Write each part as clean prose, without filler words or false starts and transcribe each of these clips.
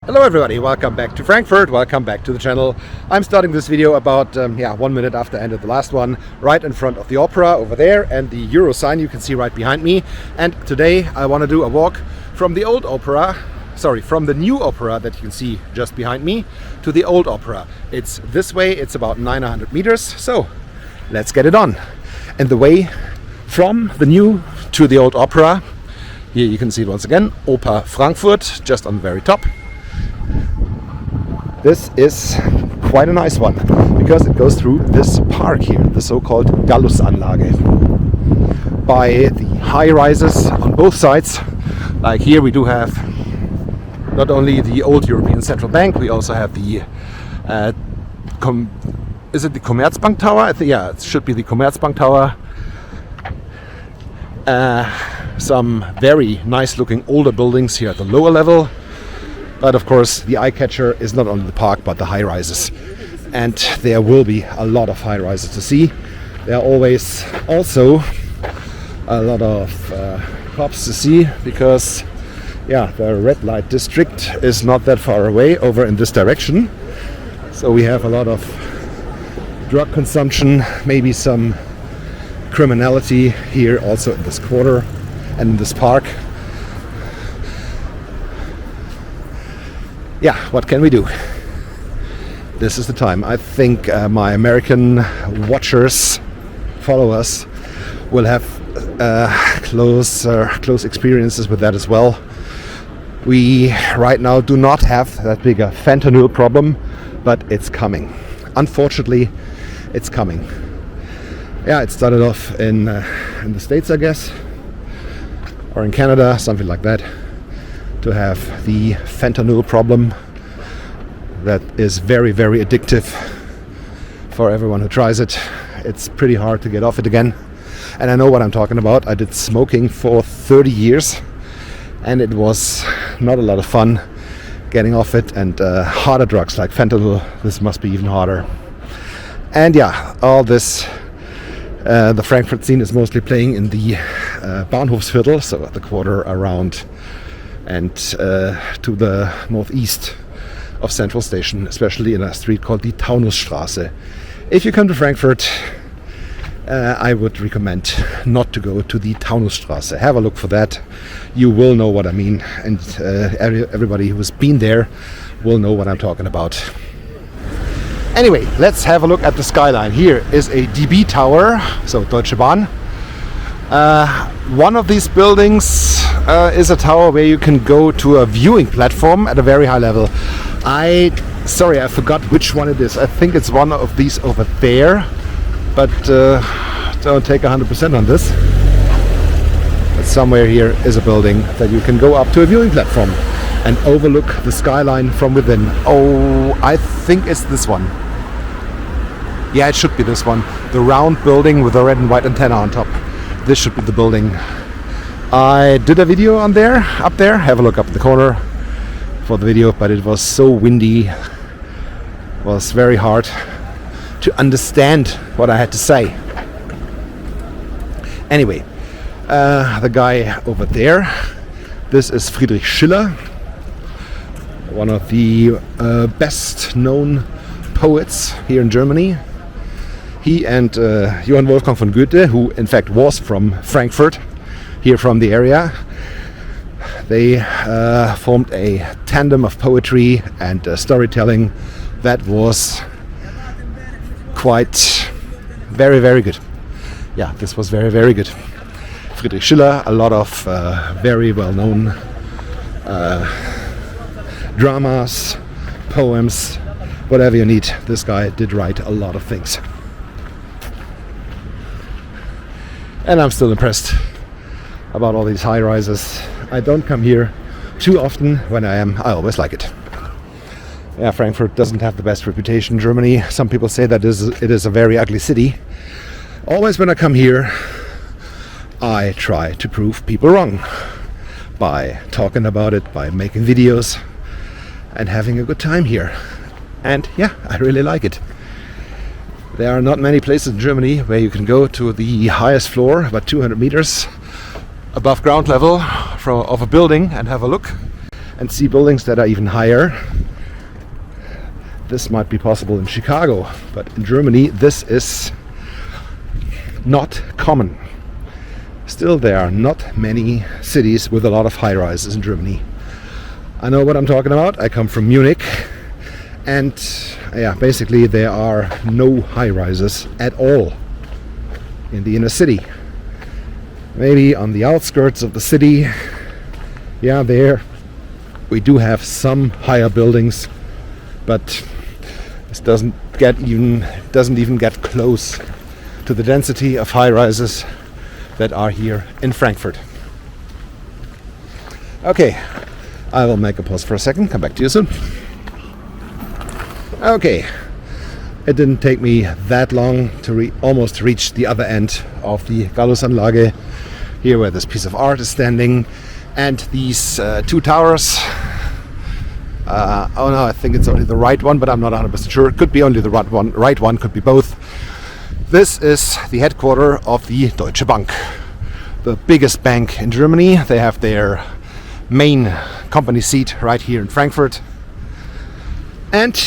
Hello everybody, welcome back to Frankfurt, welcome back to the channel. I'm starting this video about 1 minute after I ended the last one, right in front of the opera over there and the Euro sign you can see right behind me. And today I want to do a walk from the old opera, from the new opera that you can see just behind me to the old opera. It's this way, it's about 900 meters, so let's get it on. And the way from the new to the old opera, here you can see it once again, Oper Frankfurt, just on the very top. This is quite a nice one because it goes through this park here, the so-called Gallusanlage. By the high rises on both sides, like here we do have not only the old European Central Bank, we also have the is it the Commerzbank Tower? I think, yeah, it should be the Commerzbank Tower. Some very nice looking older buildings here at the lower level. But of course the eye catcher is not only the park but the high rises. And there will be a lot of high rises to see. There are always also a lot of cops to see because the red light district is not that far away over in this direction. So we have a lot of drug consumption, maybe some criminality here also in this quarter and in this park. Yeah, what can we do? This is the time. I think my American watchers, followers, will have close experiences with that as well. We right now do not have that big a fentanyl problem, but it's coming. Unfortunately, it's coming. Yeah, it started off in the States, I guess, or in Canada, something like that. To have the fentanyl problem that is very, very addictive for everyone who tries it. It's pretty hard to get off it again. And I know what I'm talking about. I did smoking for 30 years and it was not a lot of fun getting off it. And harder drugs like fentanyl, this must be even harder. And yeah, all this, the Frankfurt scene is mostly playing in the Bahnhofsviertel, so the quarter around and to the northeast of Central Station, especially in a street called the Taunusstraße. If you come to Frankfurt, I would recommend not to go to the Taunusstraße. Have a look for that. You will know what I mean, and everybody who has been there will know what I'm talking about. Anyway, let's have a look at the skyline. Here is a DB Tower, so Deutsche Bahn. One of these buildings is a tower where you can go to a viewing platform at a very high level. I forgot which one it is. I think it's one of these over there, but don't take 100% on this. But somewhere here is a building that you can go up to a viewing platform and overlook the skyline from within. Oh, I think it's this one. Yeah, it should be this one. The round building with a red and white antenna on top. This should be the building. I did a video on there, up there. Have a look up in the corner for the video, but it was so windy. It was very hard to understand what I had to say. Anyway, the guy over there, this is Friedrich Schiller, one of the best known poets here in Germany. He and Johann Wolfgang von Goethe, who in fact was from Frankfurt, here from the area, they formed a tandem of poetry and storytelling that was quite very, very good. Yeah, this was very, very good. Friedrich Schiller, a lot of very well-known dramas, poems, whatever you need. This guy did write a lot of things. And I'm still impressed about all these high rises. I don't come here too often. When I always like it. Yeah, Frankfurt doesn't have the best reputation in Germany. Some people say that it is a very ugly city. Always when I come here, I try to prove people wrong by talking about it, by making videos and having a good time here. And yeah, I really like it. There are not many places in Germany where you can go to the highest floor, about 200 meters above ground level of a building and have a look and see buildings that are even higher. This might be possible in Chicago, but in Germany this is not common. Still, there are not many cities with a lot of high-rises in Germany. I know what I'm talking about. I come from Munich, and basically there are no high-rises at all in the inner city. Maybe on the outskirts of the city, there we do have some higher buildings, but this doesn't even get close to the density of high-rises that are here in Frankfurt. Okay, I will make a pause for a second, come back to you soon. Okay, it didn't take me that long to almost reach the other end of the Gallusanlage, here where this piece of art is standing, and these two towers. I think it's only the right one, but I'm not 100% sure. It could be only the right one, could be both. This is the headquarters of the Deutsche Bank, the biggest bank in Germany. They have their main company seat right here in Frankfurt. And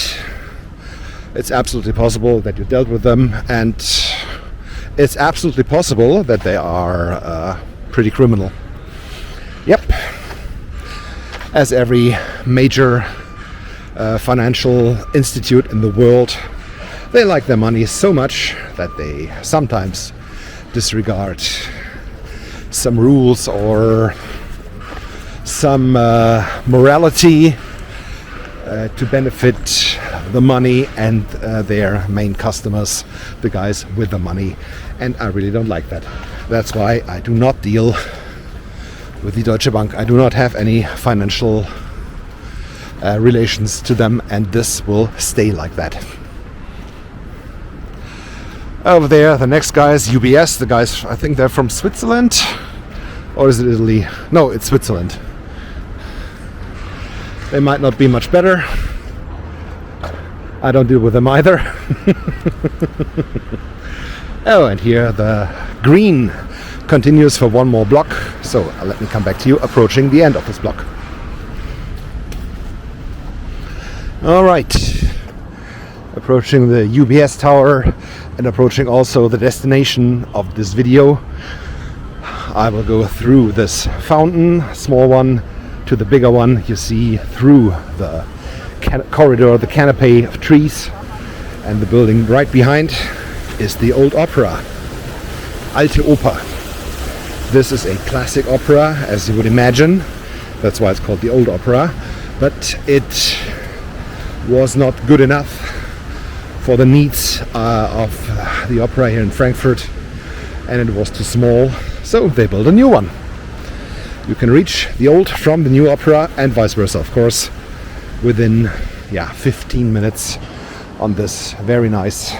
it's absolutely possible that you dealt with them, and it's absolutely possible that they are pretty criminal. Yep. As every major financial institute in the world, they like their money so much that they sometimes disregard some rules or some morality to benefit the money and their main customers, the guys with the money. And I really don't like that. That's why I do not deal with the Deutsche Bank. I do not have any financial relations to them, and this will stay like that. Over there, the next guy is UBS. The guys, I think they're from Switzerland. Or is it Italy? No, it's Switzerland. They might not be much better. I don't deal with them either. Oh, and here the green continues for one more block. So let me come back to you approaching the end of this block. All right. Approaching the UBS tower and approaching also the destination of this video. I will go through this fountain, small one, to the bigger one. You see through the corridor, the canopy of trees, and the building right behind is the old opera, Alte Oper. This is a classic opera, as you would imagine. That's why it's called the old opera. But it was not good enough for the needs of the opera here in Frankfurt, and it was too small, so they built a new one. You can reach the old from the new opera and vice versa, of course, within 15 minutes on this very nice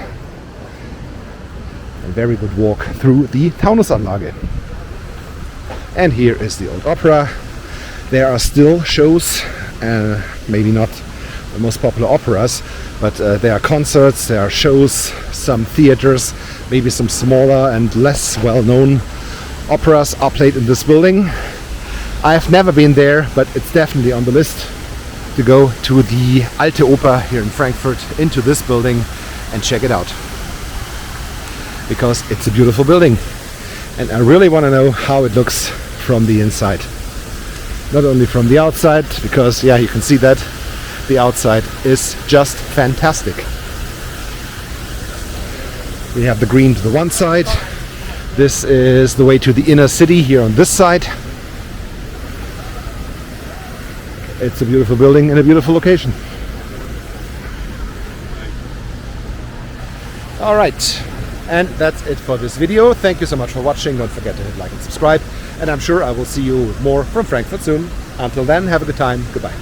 and very good walk through the Taunusanlage. And here is the old opera. There are still shows, maybe not the most popular operas, but there are concerts, there are shows, some theaters, maybe some smaller and less well-known operas are played in this building. I have never been there, but it's definitely on the list to go to the Alte Oper here in Frankfurt, into this building and check it out. Because it's a beautiful building. And I really want to know how it looks from the inside. Not only from the outside, because you can see that the outside is just fantastic. We have the green to the one side. This is the way to the inner city here on this side. It's a beautiful building in a beautiful location. Alright, and that's it for this video. Thank you so much for watching. Don't forget to hit like and subscribe. And I'm sure I will see you more from Frankfurt soon. Until then, have a good time. Goodbye.